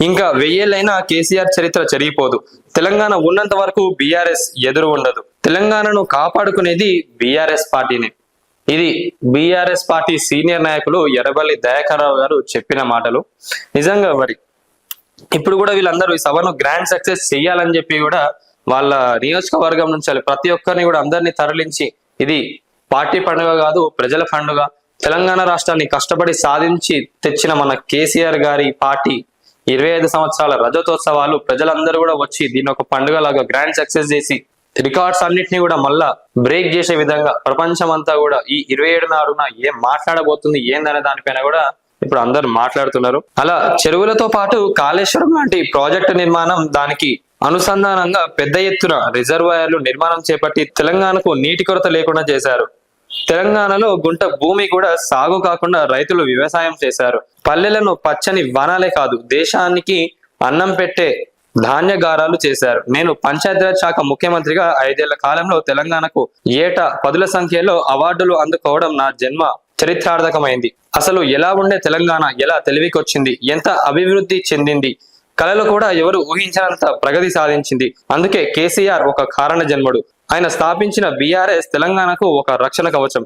ఇంకా 1000 ఏళ్ళైనా కేసీఆర్ చరిత్ర చెరిగిపోదు. తెలంగాణ ఉన్నంత వరకు బీఆర్ఎస్ ఎదురు ఉండదు. తెలంగాణను కాపాడుకునేది బీఆర్ఎస్ పార్టీనే. ఇది బీఆర్ఎస్ పార్టీ సీనియర్ నాయకులు ఎర్రబెల్లి దయాకర్ రావు గారు చెప్పిన మాటలు. నిజంగా మరి ఇప్పుడు కూడా వీళ్ళందరూ ఈ సభను గ్రాండ్ సక్సెస్ చెయ్యాలని చెప్పి కూడా వాళ్ళ నియోజకవర్గం నుంచి ప్రతి ఒక్కరిని కూడా అందరినీ తరలించి, ఇది పార్టీ పండుగ కాదు, ప్రజల పండుగ. తెలంగాణ రాష్ట్రాన్ని కష్టపడి సాధించి తెచ్చిన మన కేసీఆర్ గారి పార్టీ 25 సంవత్సరాల రజతోత్సవాలు. ప్రజలందరూ కూడా వచ్చి దీన్ని ఒక పండుగ లాగా గ్రాండ్ సక్సెస్ చేసి రికార్డ్స్ అన్నిటిని కూడా మళ్ళా బ్రేక్ చేసే విధంగా ప్రపంచం అంతా కూడా ఈ 27 నాడున ఏం మాట్లాడబోతుంది ఏందనే దానిపైన కూడా ఇప్పుడు అందరు మాట్లాడుతున్నారు. అలా చెరువులతో పాటు కాళేశ్వరం లాంటి ప్రాజెక్టు నిర్మాణం, దానికి అనుసంధానంగా పెద్ద ఎత్తున రిజర్వాయర్లు నిర్మాణం చేపట్టి తెలంగాణకు నీటి కొరత లేకుండా చేశారు. తెలంగాణలో గుంట భూమి కూడా సాగు కాకుండా రైతులు వ్యవసాయం చేశారు. పల్లెలను పచ్చని వనాలే కాదు, దేశానికి అన్నం పెట్టే ధాన్యగారాలు చేశారు. నేను పంచాయతీరాజ్ శాఖ ముఖ్యమంత్రిగా 5 ఏళ్ల కాలంలో తెలంగాణకు ఏటా 10ల సంఖ్యలో అవార్డులు అందుకోవడం నా జన్మ చరిత్రార్థకమైంది. అసలు ఎలా ఉండే తెలంగాణ ఎలా తెలివికొచ్చింది, ఎంత అభివృద్ధి చెందింది, కళలు కూడా ఎవరు ఊహించినంత ప్రగతి సాధించింది. అందుకే కేసీఆర్ ఒక కారణ జన్ముడు. ఆయన స్థాపించిన బీఆర్ఎస్ తెలంగాణకు ఒక రక్షణ కవచం.